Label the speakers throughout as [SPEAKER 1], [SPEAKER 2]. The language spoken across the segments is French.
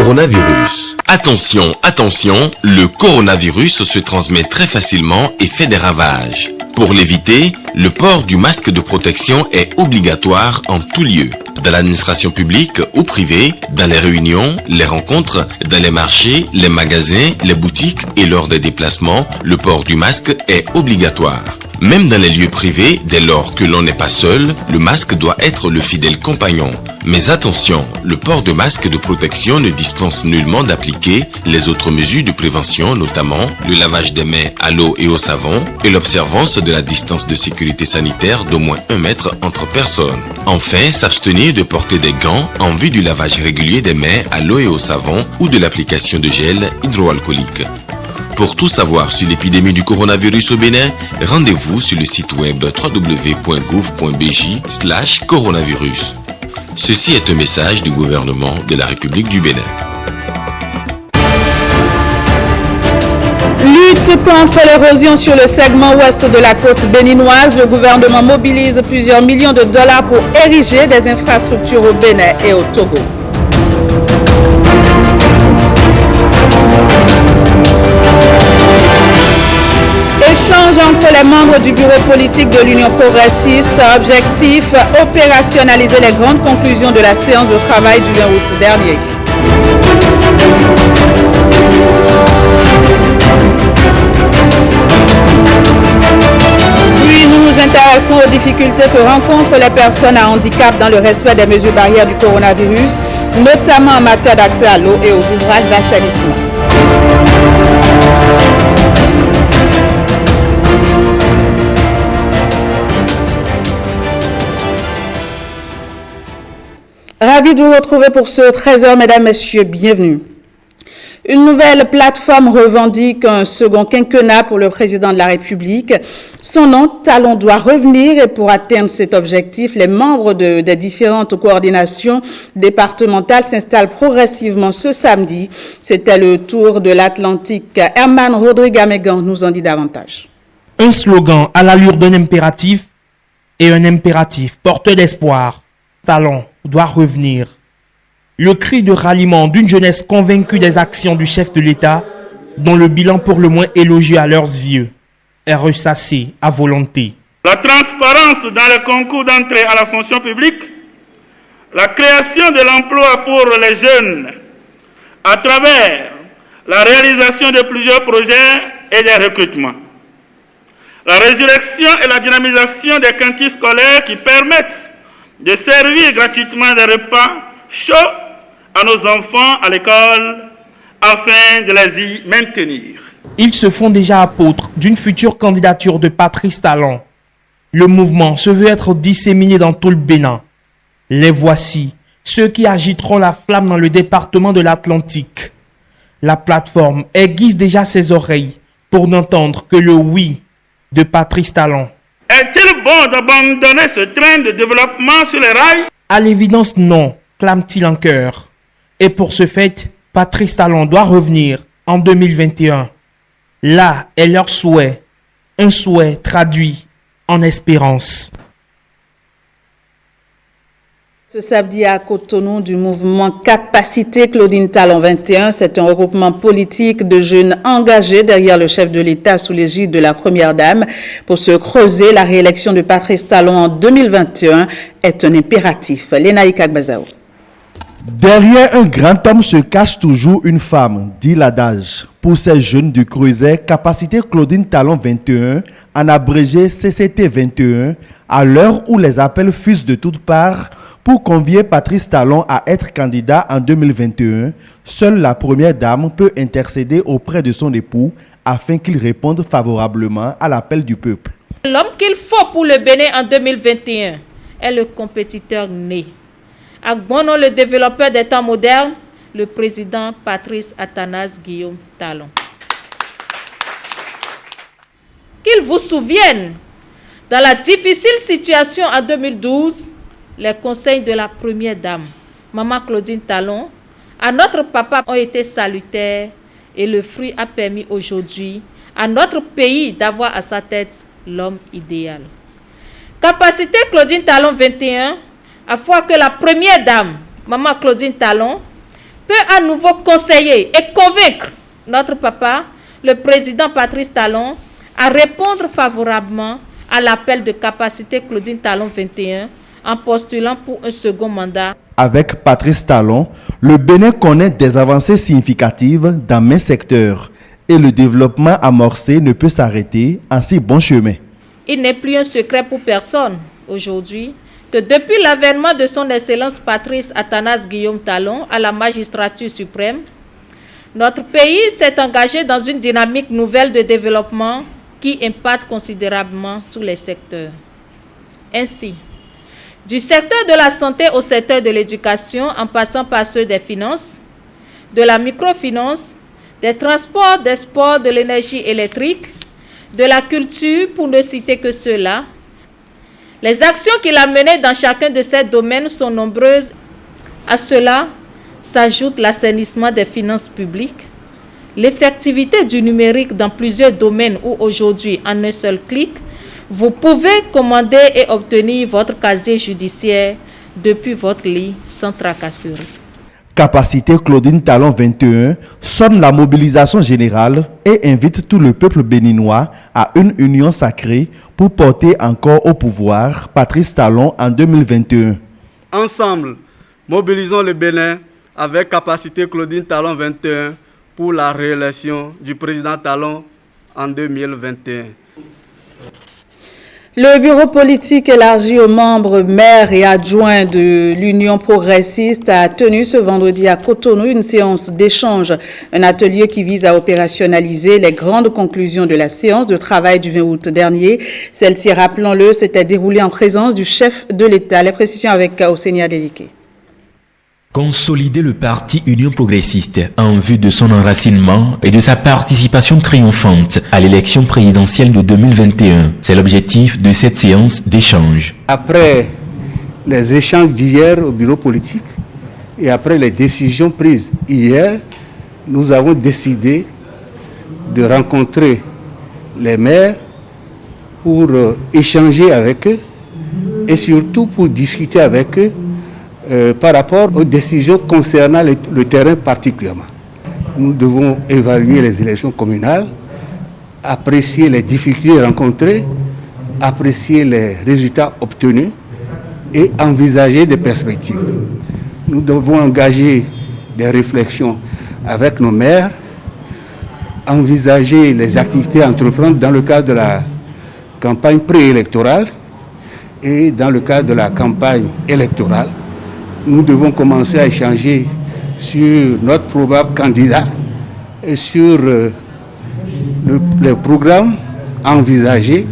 [SPEAKER 1] coronavirus. Attention, attention, le coronavirus se transmet très facilement et fait des ravages. Pour l'éviter, le port du masque de protection est obligatoire en tout lieu. Dans l'administration publique ou privée, dans les réunions, les rencontres, dans les marchés, les magasins, les boutiques et lors des déplacements, le port du masque est obligatoire. Même dans les lieux privés, dès lors que l'on n'est pas seul, le masque doit être le fidèle compagnon. Mais attention, le port de masque de protection ne dispense nullement d'appliquer les autres mesures de prévention, notamment le lavage des mains à l'eau et au savon et l'observance de la distance de sécurité sanitaire d'au moins 1 mètre entre personnes. Enfin, s'abstenir de porter des gants en vue du lavage régulier des mains à l'eau et au savon ou de l'application de gel hydroalcoolique. Pour tout savoir sur l'épidémie du coronavirus au Bénin, rendez-vous sur le site web www.gouv.bj/coronavirus. Ceci est un message du gouvernement de la République du Bénin.
[SPEAKER 2] Lutte contre l'érosion sur le segment ouest de la côte béninoise, le gouvernement mobilise plusieurs millions de dollars pour ériger des infrastructures au Bénin et au Togo. Échange entre les membres du bureau politique de l'Union progressiste, objectif opérationnaliser les grandes conclusions de la séance de travail du 20 août dernier. Puis nous nous intéresserons aux difficultés que rencontrent les personnes à handicap dans le respect des mesures barrières du coronavirus, notamment en matière d'accès à l'eau et aux ouvrages d'assainissement. Ravi de vous retrouver pour ce 13h, mesdames, messieurs, bienvenue. Une nouvelle plateforme revendique un second quinquennat pour le président de la République. Son nom, Talon, doit revenir et pour atteindre cet objectif, les membres des différentes coordinations départementales s'installent progressivement ce samedi. C'était le tour de l'Atlantique. Herman Rodrigue-Amégan nous en dit davantage.
[SPEAKER 3] Un slogan à l'allure d'un impératif et un impératif porteur d'espoir. Talon doit revenir. Le cri de ralliement d'une jeunesse convaincue des actions du chef de l'État, dont le bilan pour le moins élogieux à leurs yeux est ressassé à volonté.
[SPEAKER 4] La transparence dans les concours d'entrée à la fonction publique, la création de l'emploi pour les jeunes à travers la réalisation de plusieurs projets et des recrutements, la résurrection et la dynamisation des cantines scolaires qui permettent de servir gratuitement des repas chauds à nos enfants à l'école afin de les y maintenir.
[SPEAKER 3] Ils se font déjà apôtres d'une future candidature de Patrice Talon. Le mouvement se veut être disséminé dans tout le Bénin. Les voici, ceux qui agiteront la flamme dans le département de l'Atlantique. La plateforme aiguise déjà ses oreilles pour n'entendre que le oui de Patrice Talon.
[SPEAKER 4] Est-il bon d'abandonner ce train de développement sur les rails?
[SPEAKER 3] À l'évidence, non, clame-t-il en chœur. Et pour ce fait, Patrice Talon doit revenir en 2021. Là est leur souhait, un souhait traduit en espérance.
[SPEAKER 2] Ce samedi à Cotonou du mouvement Capacité Claudine Talon 21, c'est un regroupement politique de jeunes engagés derrière le chef de l'État sous l'égide de la Première Dame. Pour se creuser, la réélection de Patrice Talon en 2021 est un impératif. Lénaï Kagbazao.
[SPEAKER 5] Derrière un grand homme se cache toujours une femme, dit l'adage. Pour ces jeunes du Creuset, Capacité Claudine Talon 21, en abrégé CCT 21, à l'heure où les appels fusent de toutes parts, pour convier Patrice Talon à être candidat en 2021, seule la Première Dame peut intercéder auprès de son époux afin qu'il réponde favorablement à l'appel du peuple.
[SPEAKER 6] L'homme qu'il faut pour le Bénin en 2021 est le compétiteur né. À bon nom, le développeur des temps modernes, le président Patrice Athanase Guillaume Talon. Qu'il vous souvienne, dans la difficile situation en 2012, les conseils de la Première Dame, Maman Claudine Talon, à notre papa ont été salutaires et le fruit a permis aujourd'hui à notre pays d'avoir à sa tête l'homme idéal. Capacité Claudine Talon 21, à fois que la Première Dame, Maman Claudine Talon, peut à nouveau conseiller et convaincre notre papa, le président Patrice Talon, à répondre favorablement à l'appel de capacité Claudine Talon 21 en postulant pour un second mandat.
[SPEAKER 5] Avec Patrice Talon, le Bénin connaît des avancées significatives dans mes secteurs et le développement amorcé ne peut s'arrêter en si bon chemin.
[SPEAKER 6] Il n'est plus un secret pour personne aujourd'hui que depuis l'avènement de son Excellence Patrice Athanase Guillaume Talon à la magistrature suprême, notre pays s'est engagé dans une dynamique nouvelle de développement qui impacte considérablement tous les secteurs. Ainsi, du secteur de la santé au secteur de l'éducation, en passant par ceux des finances, de la microfinance, des transports, des sports, de l'énergie électrique, de la culture, pour ne citer que ceux-là. Les actions qu'il a menées dans chacun de ces domaines sont nombreuses. À cela s'ajoute l'assainissement des finances publiques, l'effectivité du numérique dans plusieurs domaines où aujourd'hui, en un seul clic, vous pouvez commander et obtenir votre casier judiciaire depuis votre lit sans tracasserie.
[SPEAKER 5] Capacité Claudine Talon 21 sonne la mobilisation générale et invite tout le peuple béninois à une union sacrée pour porter encore au pouvoir Patrice Talon en 2021.
[SPEAKER 7] Ensemble, mobilisons le Bénin avec Capacité Claudine Talon 21 pour la réélection du président Talon en 2021.
[SPEAKER 2] Le bureau politique élargi aux membres, maires et adjoints de l'Union progressiste a tenu ce vendredi à Cotonou une séance d'échange, un atelier qui vise à opérationnaliser les grandes conclusions de la séance de travail du 20 août dernier. Celle-ci, rappelons-le, s'était déroulée en présence du chef de l'État. Les précisions avec Osenia Déliqué.
[SPEAKER 8] Consolider le parti Union progressiste en vue de son enracinement et de sa participation triomphante à l'élection présidentielle de 2021. C'est l'objectif de cette séance d'échange.
[SPEAKER 9] Après les échanges d'hier au bureau politique et après les décisions prises hier, nous avons décidé de rencontrer les maires pour échanger avec eux et surtout pour discuter avec eux par rapport aux décisions concernant le terrain particulièrement. Nous devons évaluer les élections communales, apprécier les difficultés rencontrées, apprécier les résultats obtenus et envisager des perspectives. Nous devons engager des réflexions avec nos maires, envisager les activités à entreprendre dans le cadre de la campagne préélectorale et dans le cadre de la campagne électorale. Nous devons commencer à échanger sur notre probable candidat et sur le programme envisagé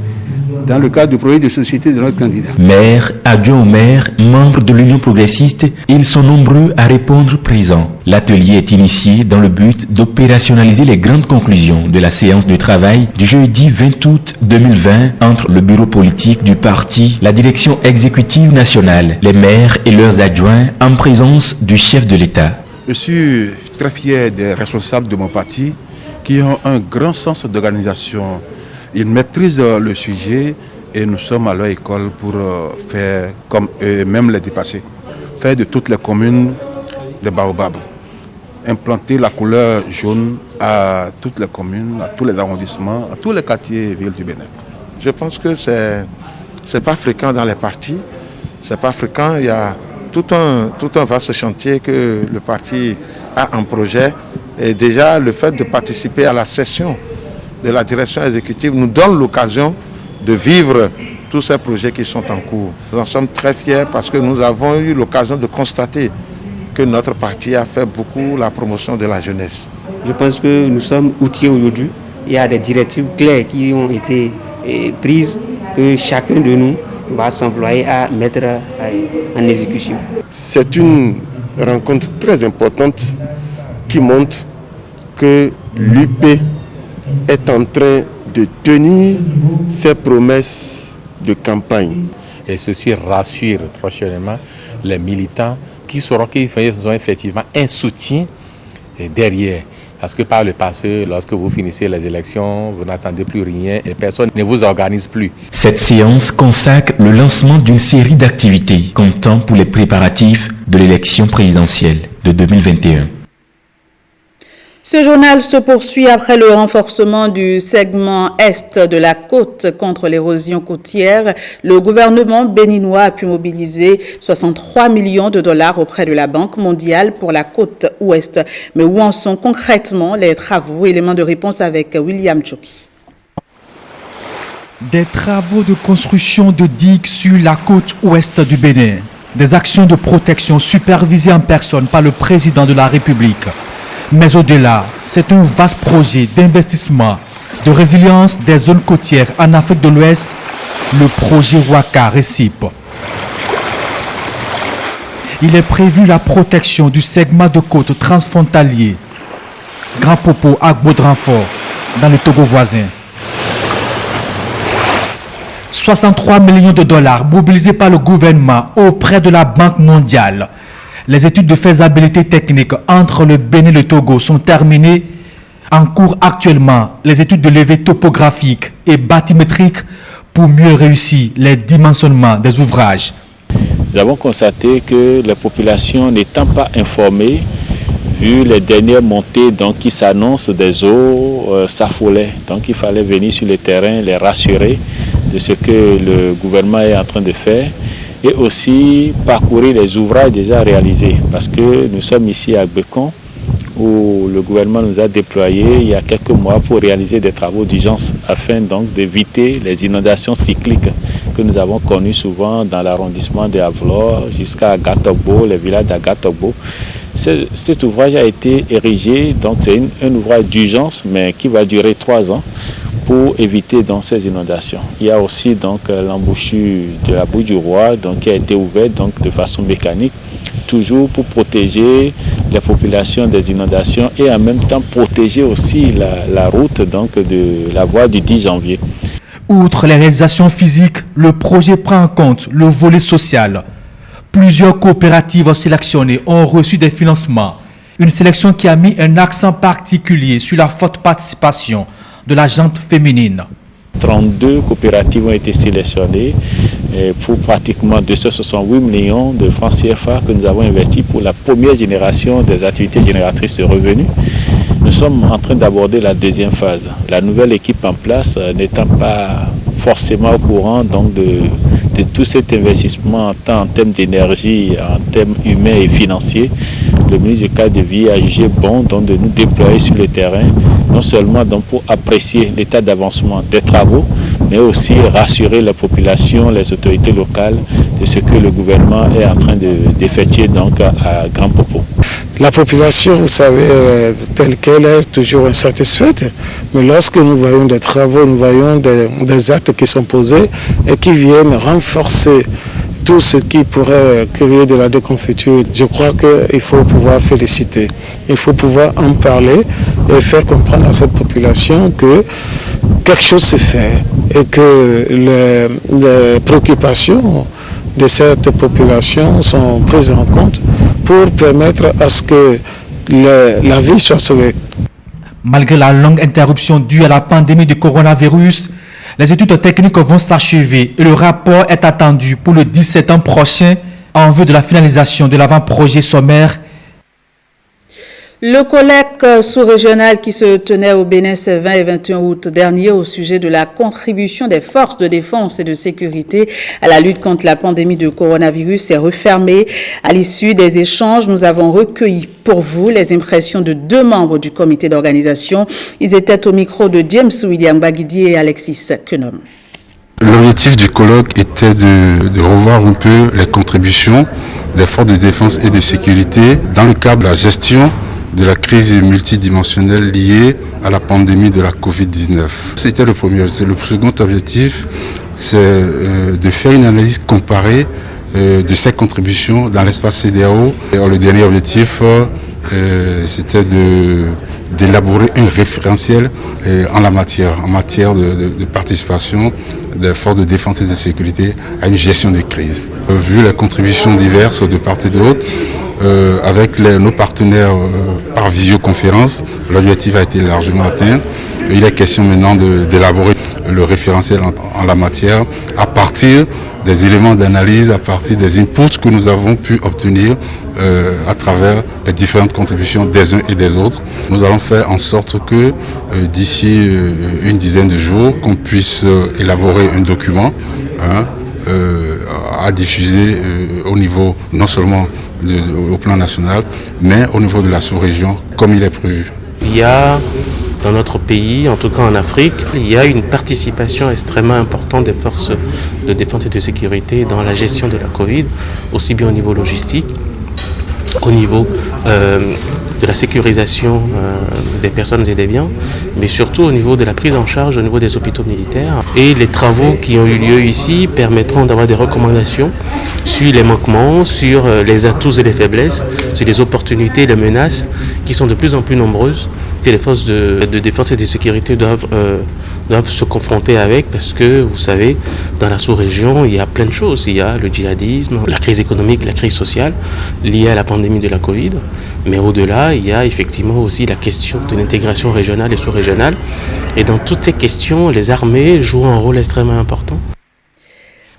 [SPEAKER 9] dans le cadre du projet de société de notre candidat.
[SPEAKER 8] Maires, adjoints au maire, membres de l'Union progressiste, ils sont nombreux à répondre présents. L'atelier est initié dans le but d'opérationnaliser les grandes conclusions de la séance de travail du jeudi 20 août 2020 entre le bureau politique du parti, la direction exécutive nationale, les maires et leurs adjoints en présence du chef de l'État.
[SPEAKER 10] Je suis très fier des responsables de mon parti qui ont un grand sens d'organisation. Ils maîtrisent le sujet et nous sommes à leur école pour faire comme eux-mêmes les dépasser. Faire de toutes les communes des baobabs. Implanter la couleur jaune à toutes les communes, à tous les arrondissements, à tous les quartiers et villes du Bénin. Je pense que c'est pas fréquent dans les partis. C'est pas fréquent. Il y a tout un vaste chantier que le parti a en projet. Et déjà, le fait de participer à la session de la direction exécutive nous donne l'occasion de vivre tous ces projets qui sont en cours. Nous en sommes très fiers parce que nous avons eu l'occasion de constater que notre parti a fait beaucoup la promotion de la jeunesse.
[SPEAKER 11] Je pense que nous sommes outillés aujourd'hui. Il y a des directives claires qui ont été prises que chacun de nous va s'employer à mettre en exécution.
[SPEAKER 12] C'est une rencontre très importante qui montre que l'UP est en train de tenir ses promesses de campagne.
[SPEAKER 13] Et ceci rassure prochainement les militants qui sauront qu'ils ont effectivement un soutien derrière. Parce que par le passé, lorsque vous finissez les élections, vous n'attendez plus rien et personne ne vous organise plus.
[SPEAKER 8] Cette séance consacre le lancement d'une série d'activités comptant pour les préparatifs de l'élection présidentielle de 2021.
[SPEAKER 2] Ce journal se poursuit après le renforcement du segment est de la côte contre l'érosion côtière. Le gouvernement béninois a pu mobiliser 63 millions de dollars auprès de la Banque mondiale pour la côte ouest. Mais où en sont concrètement les travaux? Élément de réponse avec William Choki.
[SPEAKER 14] Des travaux de construction de digues sur la côte ouest du Bénin. Des actions de protection supervisées en personne par le président de la République. Mais au-delà, c'est un vaste projet d'investissement, de résilience des zones côtières en Afrique de l'Ouest, le projet Waka Récipe. Il est prévu la protection du segment de côte transfrontalier, Grand Popo à Baudranfort, dans le Togo voisin. 63 millions de dollars mobilisés par le gouvernement auprès de la Banque mondiale. Les études de faisabilité technique entre le Bénin et le Togo sont terminées. En cours actuellement, les études de levée topographique et bathymétrique pour mieux réussir les dimensionnements des ouvrages.
[SPEAKER 15] Nous avons constaté que les populations n'étant pas informées, vu les dernières montées qui s'annoncent des eaux, s'affolaient. Donc il fallait venir sur le terrain, les rassurer de ce que le gouvernement est en train de faire. Et aussi parcourir les ouvrages déjà réalisés. Parce que nous sommes ici à Bécon, où le gouvernement nous a déployé il y a quelques mois pour réaliser des travaux d'urgence afin donc d'éviter les inondations cycliques que nous avons connues souvent dans l'arrondissement de Avlor jusqu'à Agatogbo, les villages d'Agatogbo. Cet ouvrage a été érigé, donc c'est un ouvrage d'urgence, mais qui va durer 3 ans. Pour éviter donc ces inondations. Il y a aussi donc l'embouchure de la Bouche du Roi qui a été ouverte donc de façon mécanique, toujours pour protéger les populations des inondations et en même temps protéger aussi la route donc de la voie du 10 janvier.
[SPEAKER 14] Outre les réalisations physiques, le projet prend en compte le volet social. Plusieurs coopératives sélectionnées ont reçu des financements. Une sélection qui a mis un accent particulier sur la forte participation de la gente féminine.
[SPEAKER 15] 32 coopératives ont été sélectionnées pour pratiquement 268 millions de francs CFA que nous avons investis pour la première génération des activités génératrices de revenus. Nous sommes en train d'aborder la deuxième phase. La nouvelle équipe en place n'étant pas forcément au courant donc de tout cet investissement tant en termes d'énergie, en termes humains et financiers, le ministre du Cadre de Vie a jugé bon donc de nous déployer sur le terrain, non seulement donc pour apprécier l'état d'avancement des travaux, mais aussi rassurer la population, les autorités locales de ce que le gouvernement est en train d'effectuer donc à Grand Popo.
[SPEAKER 9] La population, vous savez, telle qu'elle est toujours insatisfaite, mais lorsque nous voyons des travaux, nous voyons des actes qui sont posés et qui viennent renforcer tout ce qui pourrait créer de la déconfiture, je crois qu'il faut pouvoir féliciter. Il faut pouvoir en parler et faire comprendre à cette population que quelque chose se fait et que les préoccupations de cette population sont prises en compte pour permettre à ce que la vie soit sauvée.
[SPEAKER 14] Malgré la longue interruption due à la pandémie du coronavirus, les études techniques vont s'achever et le rapport est attendu pour le 17 septembre prochain en vue de la finalisation de l'avant-projet sommaire.
[SPEAKER 2] Le colloque sous-régional qui se tenait au Bénin ce 20 et 21 août dernier au sujet de la contribution des forces de défense et de sécurité à la lutte contre la pandémie de coronavirus est refermé. À l'issue des échanges, nous avons recueilli pour vous les impressions de 2 membres du comité d'organisation. Ils étaient au micro de James William Baguidi et Alexis Kenom.
[SPEAKER 16] L'objectif du colloque était de revoir un peu les contributions des forces de défense et de sécurité dans le cadre de la gestion de la crise multidimensionnelle liée à la pandémie de la Covid-19. C'était le premier. Le second objectif, c'est de faire une analyse comparée de ces contributions dans l'espace CEDEAO. Et le dernier objectif, c'était d'élaborer un référentiel en matière de participation des forces de défense et de sécurité à une gestion de crise. Vu les contributions diverses de part et d'autre, avec nos partenaires par visioconférence, l'objectif a été largement atteint. Il est question maintenant d'élaborer le référentiel en la matière à partir des éléments d'analyse, à partir des inputs que nous avons pu obtenir à travers les différentes contributions des uns et des autres. Nous allons faire en sorte que d'ici une dizaine de jours, qu'on puisse élaborer un document à diffuser au niveau non seulement au plan national, mais au niveau de la sous-région, comme il est prévu.
[SPEAKER 17] Il y a dans notre pays, en tout cas en Afrique, il y a une participation extrêmement importante des forces de défense et de sécurité dans la gestion de la Covid, aussi bien au niveau logistique, au niveau de la sécurisation des personnes et des biens, mais surtout au niveau de la prise en charge au niveau des hôpitaux militaires. Et les travaux qui ont eu lieu ici permettront d'avoir des recommandations sur les manquements, sur les atouts et les faiblesses, sur les opportunités et les menaces qui sont de plus en plus nombreuses que les forces de défense et de sécurité doivent se confronter avec, parce que vous savez, dans la sous-région, il y a plein de choses. Il y a le djihadisme, la crise économique, la crise sociale liée à la pandémie de la Covid. Mais au-delà, il y a effectivement aussi la question de l'intégration régionale et sous-régionale. Et dans toutes ces questions, les armées jouent un rôle extrêmement important.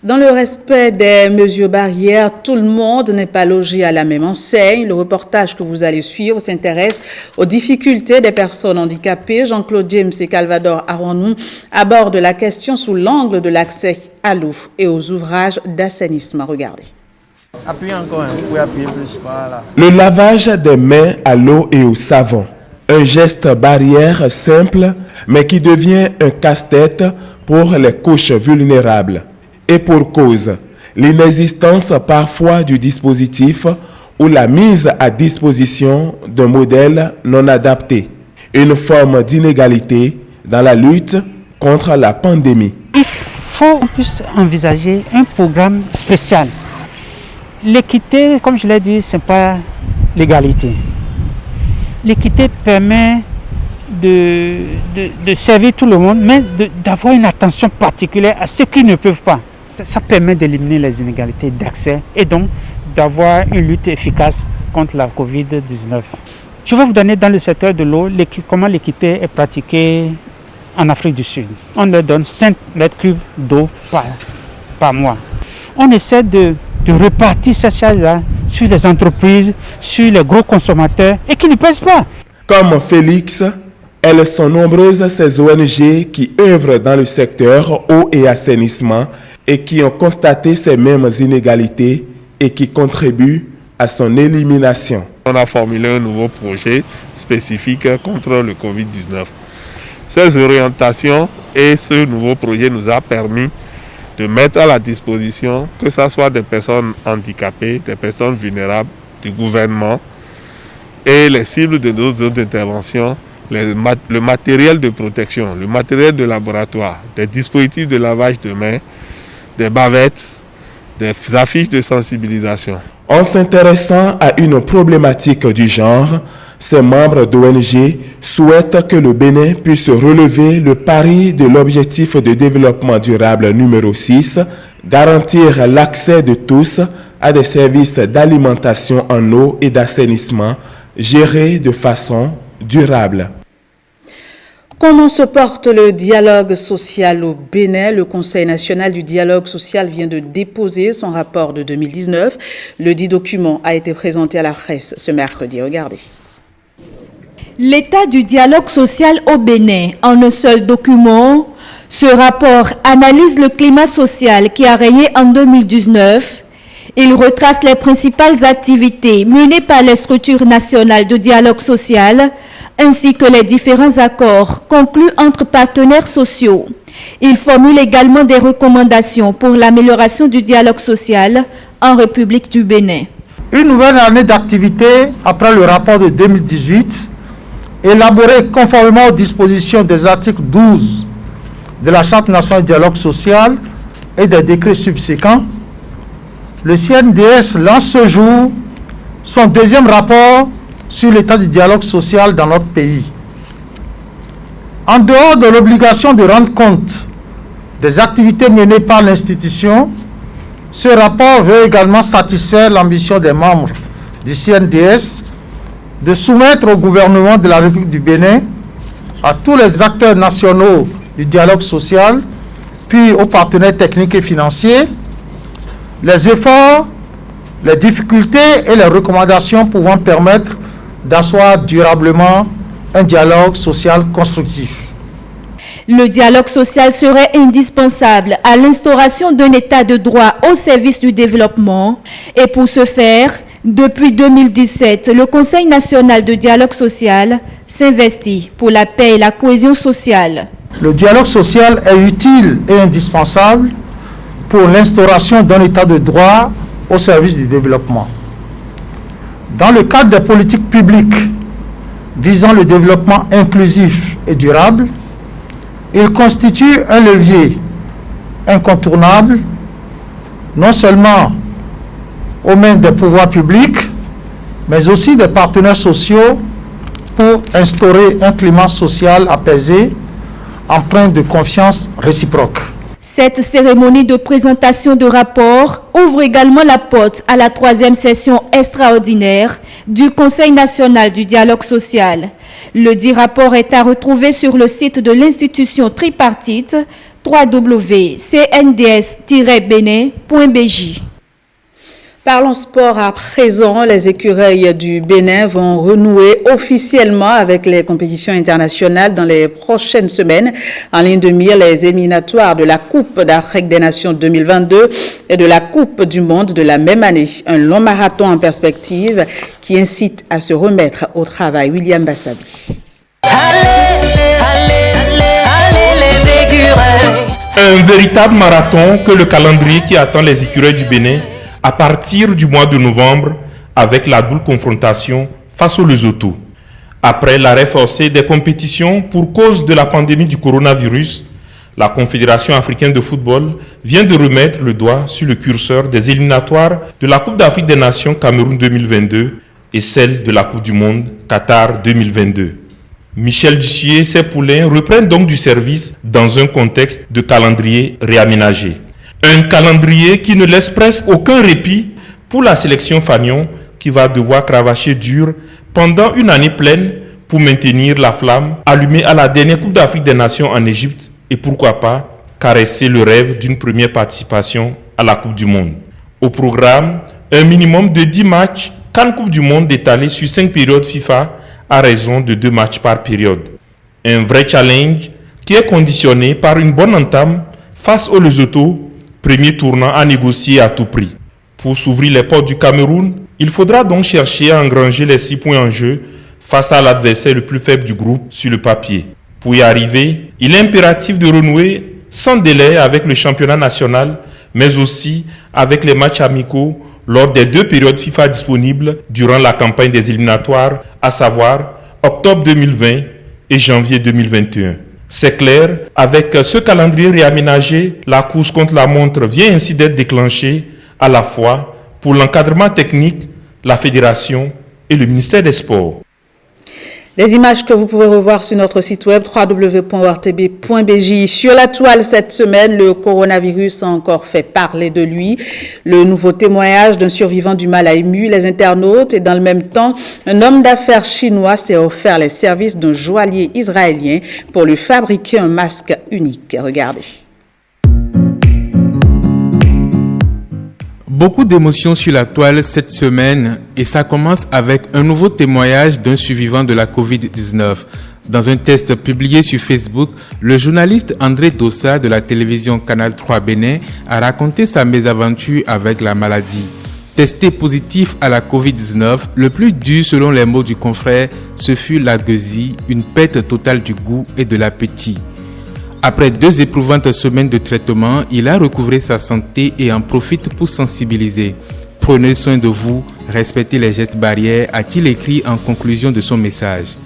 [SPEAKER 2] Dans le respect des mesures barrières, tout le monde n'est pas logé à la même enseigne. Le reportage que vous allez suivre s'intéresse aux difficultés des personnes handicapées. Jean-Claude James et Calvador Aronou abordent la question sous l'angle de l'accès à l'eau et aux ouvrages d'assainissement. Regardez.
[SPEAKER 18] Appuyez encore, vous pouvez appuyer plus. Voilà.
[SPEAKER 19] Le lavage des mains à l'eau et au savon. Un geste barrière simple, mais qui devient un casse-tête pour les couches vulnérables. Et pour cause, l'inexistence parfois du dispositif ou la mise à disposition d'un modèle non adapté. Une forme d'inégalité dans la lutte contre la pandémie.
[SPEAKER 20] Il faut en plus envisager un programme spécial. L'équité, comme je l'ai dit, ce n'est pas l'égalité. L'équité permet de servir tout le monde, mais d'avoir une attention particulière à ceux qui ne peuvent pas. Ça permet d'éliminer les inégalités d'accès et donc d'avoir une lutte efficace contre la Covid-19. Je vais vous donner dans le secteur de l'eau comment l'équité est pratiquée en Afrique du Sud. On leur donne 5 mètres cubes d'eau par mois. On essaie de repartir cette charge-là sur les entreprises, sur les gros consommateurs et qui ne pèsent pas.
[SPEAKER 19] Comme Félix, elles sont nombreuses ces ONG qui œuvrent dans le secteur eau et assainissement et qui ont constaté ces mêmes inégalités et qui contribuent à son élimination.
[SPEAKER 21] On a formulé un nouveau projet spécifique contre le Covid-19. Ces orientations et ce nouveau projet nous a permis de mettre à la disposition, que ce soit des personnes handicapées, des personnes vulnérables, du gouvernement et les cibles de nos autres interventions, le matériel de protection, le matériel de laboratoire, des dispositifs de lavage de mains, des bavettes, des affiches de sensibilisation.
[SPEAKER 19] En s'intéressant à une problématique du genre, ces membres d'ONG souhaitent que le Bénin puisse relever le pari de l'objectif de développement durable numéro 6, garantir l'accès de tous à des services d'alimentation en eau et d'assainissement gérés de façon durable.
[SPEAKER 2] Comment se porte le dialogue social au Bénin? Le Conseil national du dialogue social vient de déposer son rapport de 2019. Le dit document a été présenté à la presse ce mercredi. Regardez.
[SPEAKER 22] L'état du dialogue social au Bénin en un seul document. Ce rapport analyse le climat social qui a régné en 2019. Il retrace les principales activités menées par les structures nationales de dialogue social, ainsi que les différents accords conclus entre partenaires sociaux. Il formule également des recommandations pour l'amélioration du dialogue social en République du Bénin.
[SPEAKER 23] Une nouvelle année d'activité après le rapport de 2018, élaboré conformément aux dispositions des articles 12 de la Charte nationale du dialogue social et des décrets subséquents. Le CNDS lance ce jour son deuxième rapport sur l'état du dialogue social dans notre pays. En dehors de l'obligation de rendre compte des activités menées par l'institution, ce rapport veut également satisfaire l'ambition des membres du CNDS de soumettre au gouvernement de la République du Bénin, à tous les acteurs nationaux du dialogue social, puis aux partenaires techniques et financiers, les efforts, les difficultés et les recommandations pouvant permettre d'asseoir durablement un dialogue social constructif.
[SPEAKER 22] Le dialogue social serait indispensable à l'instauration d'un état de droit au service du développement et pour ce faire, depuis 2017, le Conseil national de dialogue social s'investit pour la paix et la cohésion sociale.
[SPEAKER 23] Le dialogue social est utile et indispensable pour l'instauration d'un état de droit au service du développement. Dans le cadre des politiques publiques visant le développement inclusif et durable, il constitue un levier incontournable, non seulement aux mains des pouvoirs publics, mais aussi des partenaires sociaux pour instaurer un climat social apaisé, empreint de confiance réciproque.
[SPEAKER 22] Cette cérémonie de présentation de rapport ouvre également la porte à la 3e session extraordinaire du Conseil national du dialogue social. Le dit rapport est à retrouver sur le site de l'institution tripartite www.cnds-benin.bj.
[SPEAKER 2] Parlons sport à présent. Les écureuils du Bénin vont renouer officiellement avec les compétitions internationales dans les prochaines semaines. En ligne de mire, les éliminatoires de la Coupe d'Afrique des Nations 2022 et de la Coupe du Monde de la même année. Un long marathon en perspective qui incite à se remettre au travail. William Bassabi.
[SPEAKER 1] Un véritable marathon que le calendrier qui attend les écureuils du Bénin à partir du mois de novembre avec la double confrontation face au Lesotho. Après l'arrêt forcé des compétitions pour cause de la pandémie du coronavirus, la Confédération africaine de football vient de remettre le doigt sur le curseur des éliminatoires de la Coupe d'Afrique des Nations Cameroun 2022 et celle de la Coupe du Monde Qatar 2022. Michel Dussier et ses poulains reprennent donc du service dans un contexte de calendrier réaménagé. Un calendrier qui ne laisse presque aucun répit pour la sélection Fagnon qui va devoir cravacher dur pendant une année pleine pour maintenir la flamme allumée à la dernière Coupe d'Afrique des Nations en Égypte et pourquoi pas caresser le rêve d'une première participation à la Coupe du Monde. Au programme, un minimum de 10 matchs CAN Coupe du Monde étalés sur 5 périodes FIFA à raison de 2 matchs par période. Un vrai challenge qui est conditionné par une bonne entame face au Lesotho, premier tournant à négocier à tout prix. Pour s'ouvrir les portes du Cameroun, il faudra donc chercher à engranger les 6 points en jeu face à l'adversaire le plus faible du groupe sur le papier. Pour y arriver, il est impératif de renouer sans délai avec le championnat national, mais aussi avec les matchs amicaux lors des 2 périodes FIFA disponibles durant la campagne des éliminatoires, à savoir octobre 2020 et janvier 2021. C'est clair, avec ce calendrier réaménagé, la course contre la montre vient ainsi d'être déclenchée à la fois pour l'encadrement technique, la fédération et le ministère des Sports.
[SPEAKER 2] Des images que vous pouvez revoir sur notre site web www.ortb.bj. Sur la toile cette semaine, le coronavirus a encore fait parler de lui. Le nouveau témoignage d'un survivant du mal a ému les internautes et dans le même temps, un homme d'affaires chinois s'est offert les services d'un joaillier israélien pour lui fabriquer un masque unique. Regardez.
[SPEAKER 3] Beaucoup d'émotions sur la toile cette semaine et ça commence avec un nouveau témoignage d'un survivant de la Covid-19. Dans un test publié sur Facebook, le journaliste André Dossa de la télévision Canal 3 Bénin a raconté sa mésaventure avec la maladie. Testé positif à la Covid-19, le plus dur selon les mots du confrère, ce fut la gueusie, une perte totale du goût et de l'appétit. Après 2 éprouvantes semaines de traitement, il a recouvré sa santé et en profite pour sensibiliser. Prenez soin de vous, respectez les gestes barrières, a-t-il écrit en conclusion de son message.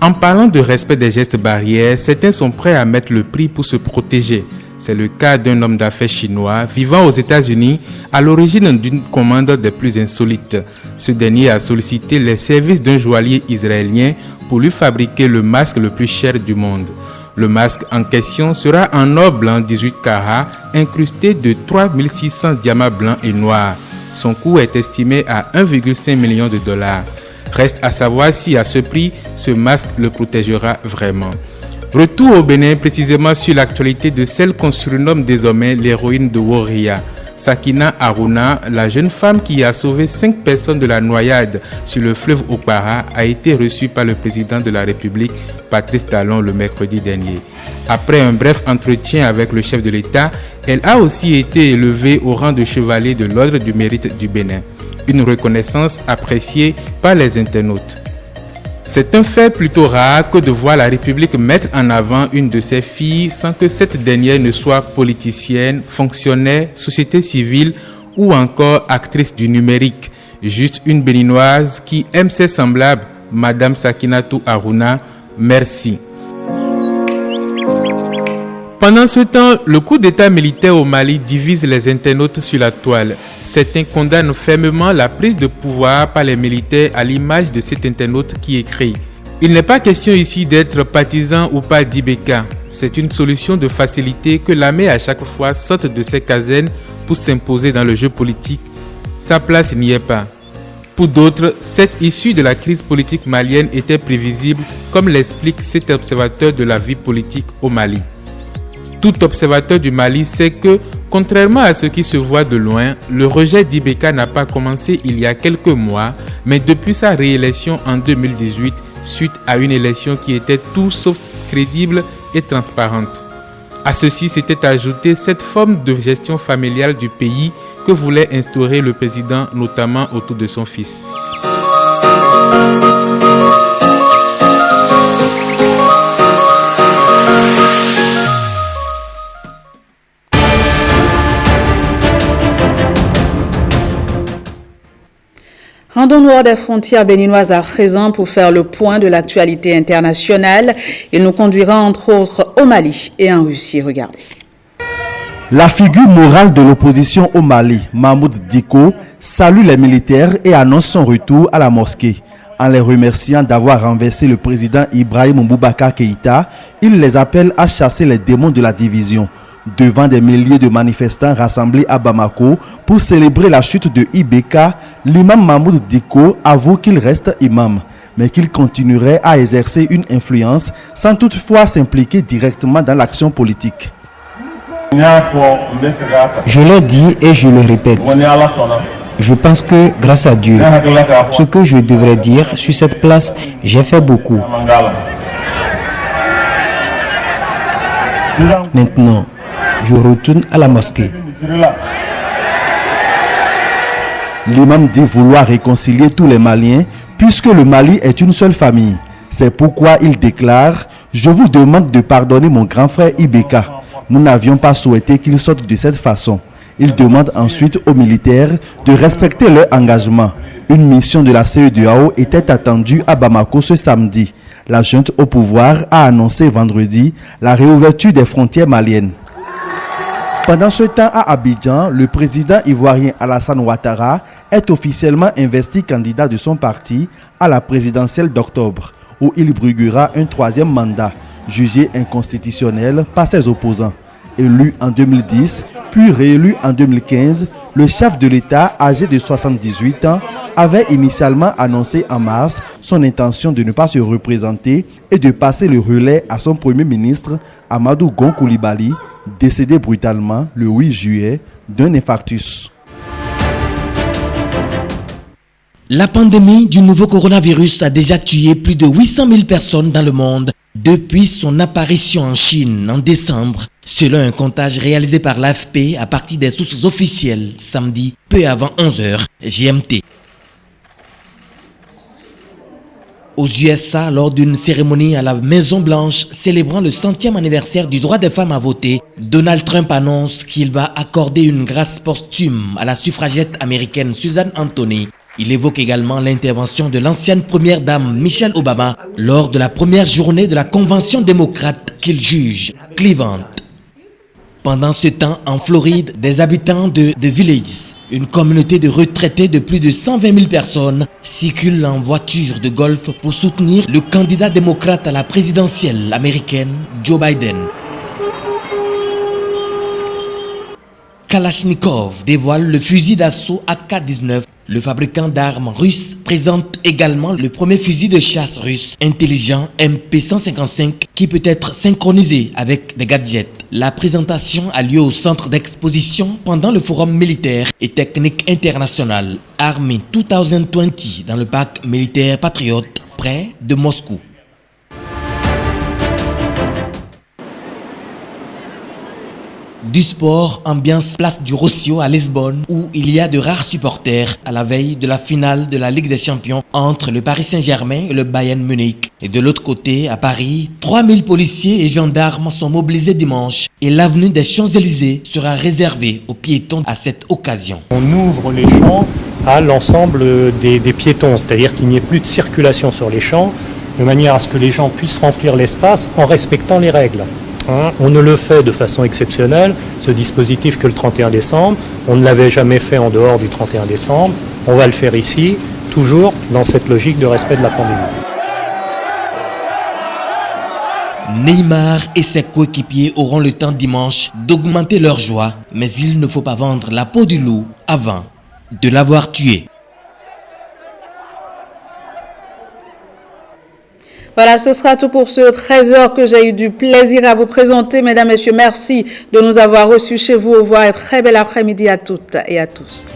[SPEAKER 3] En parlant de respect des gestes barrières, certains sont prêts à mettre le prix pour se protéger. C'est le cas d'un homme d'affaires chinois vivant aux États-Unis à l'origine d'une commande des plus insolites. Ce dernier a sollicité les services d'un joaillier israélien pour lui fabriquer le masque le plus cher du monde. Le masque en question sera en or blanc 18 carats, incrusté de 3600 diamants blancs et noirs. Son coût est estimé à 1,5 million de dollars. Reste à savoir si à ce prix, ce masque le protégera vraiment. Retour au Bénin, précisément sur l'actualité de celle qu'on surnomme désormais l'héroïne de Woria. Sakina Aruna, la jeune femme qui a sauvé 5 personnes de la noyade sur le fleuve Okpara, a été reçue par le président de la République, Patrice Talon, le mercredi dernier. Après un bref entretien avec le chef de l'État, elle a aussi été élevée au rang de chevalier de l'Ordre du Mérite du Bénin. Une reconnaissance appréciée par les internautes. C'est un fait plutôt rare que de voir la République mettre en avant une de ses filles sans que cette dernière ne soit politicienne, fonctionnaire, société civile ou encore actrice du numérique. Juste une béninoise qui aime ses semblables, Madame Sakinatou Aruna. Merci. Pendant ce temps, le coup d'état militaire au Mali divise les internautes sur la toile. Certains condamnent fermement la prise de pouvoir par les militaires à l'image de cet internaute qui écrit « Il n'est pas question ici d'être partisan ou pas d'Ibeka. C'est une solution de facilité que l'armée à chaque fois saute de ses casernes pour s'imposer dans le jeu politique. Sa place n'y est pas. » Pour d'autres, cette issue de la crise politique malienne était prévisible, comme l'explique cet observateur de la vie politique au Mali. Tout observateur du Mali sait que, contrairement à ce qui se voit de loin, le rejet d'Ibeka n'a pas commencé il y a quelques mois, mais depuis sa réélection en 2018, suite à une élection qui était tout sauf crédible et transparente. À ceci s'était ajoutée cette forme de gestion familiale du pays que voulait instaurer le président, notamment autour de son fils.
[SPEAKER 2] Rendons-nous hors des frontières béninoises à présent pour faire le point de l'actualité internationale. Il nous conduira entre autres au Mali et en Russie. Regardez.
[SPEAKER 4] La figure morale de l'opposition au Mali, Mahmoud Dicko, salue les militaires et annonce son retour à la mosquée. En les remerciant d'avoir renversé le président Ibrahim Boubacar Keïta, il les appelle à chasser les démons de la division. Devant des milliers de manifestants rassemblés à Bamako pour célébrer la chute de Ibeka, l'imam Mahmoud Dicko avoue qu'il reste imam, mais qu'il continuerait à exercer une influence sans toutefois s'impliquer directement dans l'action politique.
[SPEAKER 5] Je l'ai dit et je le répète. Je pense que grâce à Dieu, ce que je devrais dire sur cette place, j'ai fait beaucoup. Maintenant, je retourne à la mosquée.
[SPEAKER 4] L'imam dit vouloir réconcilier tous les Maliens puisque le Mali est une seule famille. C'est pourquoi il déclare « Je vous demande de pardonner mon grand frère Ibeka. Nous n'avions pas souhaité qu'il sorte de cette façon. » Il demande ensuite aux militaires de respecter leur engagement. Une mission de la CEDEAO était attendue à Bamako ce samedi. La junte au pouvoir a annoncé vendredi la réouverture des frontières maliennes. Pendant ce temps, à Abidjan, le président ivoirien Alassane Ouattara est officiellement investi candidat de son parti à la présidentielle d'octobre, où il briguera un 3e mandat, jugé inconstitutionnel par ses opposants. Élu en 2010, puis réélu en 2015, le chef de l'État, âgé de 78 ans, avait initialement annoncé en mars son intention de ne pas se représenter et de passer le relais à son premier ministre, Amadou Gon Coulibaly, décédé brutalement le 8 juillet d'un infarctus.
[SPEAKER 6] La pandémie du nouveau coronavirus a déjà tué plus de 800 000 personnes dans le monde depuis son apparition en Chine en décembre, selon un comptage réalisé par l'AFP à partir des sources officielles samedi, peu avant 11h GMT. Aux USA, lors d'une cérémonie à la Maison-Blanche célébrant le 100e anniversaire du droit des femmes à voter, Donald Trump annonce qu'il va accorder une grâce posthume à la suffragette américaine Susan Anthony. Il évoque également l'intervention de l'ancienne première dame Michelle Obama lors de la première journée de la convention démocrate qu'il juge clivante. Pendant ce temps, en Floride, des habitants de The Villages, une communauté de retraités de plus de 120 000 personnes, circulent en voiture de golf pour soutenir le candidat démocrate à la présidentielle américaine, Joe Biden. Kalachnikov dévoile le fusil d'assaut AK-19, Le fabricant d'armes russe présente également le premier fusil de chasse russe intelligent MP155 qui peut être synchronisé avec des gadgets. La présentation a lieu au centre d'exposition pendant le forum militaire et technique international Army 2020 dans le parc militaire Patriote près de Moscou. Du sport, ambiance place du Rossio à Lisbonne où il y a de rares supporters à la veille de la finale de la Ligue des Champions entre le Paris Saint-Germain et le Bayern Munich. Et de l'autre côté, à Paris, 3000 policiers et gendarmes sont mobilisés dimanche et l'avenue des Champs-Élysées sera réservée aux piétons à cette occasion.
[SPEAKER 7] On ouvre les champs à l'ensemble des piétons, c'est-à-dire qu'il n'y ait plus de circulation sur les champs, de manière à ce que les gens puissent remplir l'espace en respectant les règles. On ne le fait de façon exceptionnelle, ce dispositif, que le 31 décembre. On ne l'avait jamais fait en dehors du 31 décembre. On va le faire ici, toujours dans cette logique de respect de la pandémie.
[SPEAKER 6] Neymar et ses coéquipiers auront le temps dimanche d'augmenter leur joie, mais il ne faut pas vendre la peau du loup avant de l'avoir tué.
[SPEAKER 2] Voilà, ce sera tout pour ce 13h que j'ai eu du plaisir à vous présenter. Mesdames, Messieurs, merci de nous avoir reçus chez vous. Au revoir et très bel après-midi à toutes et à tous.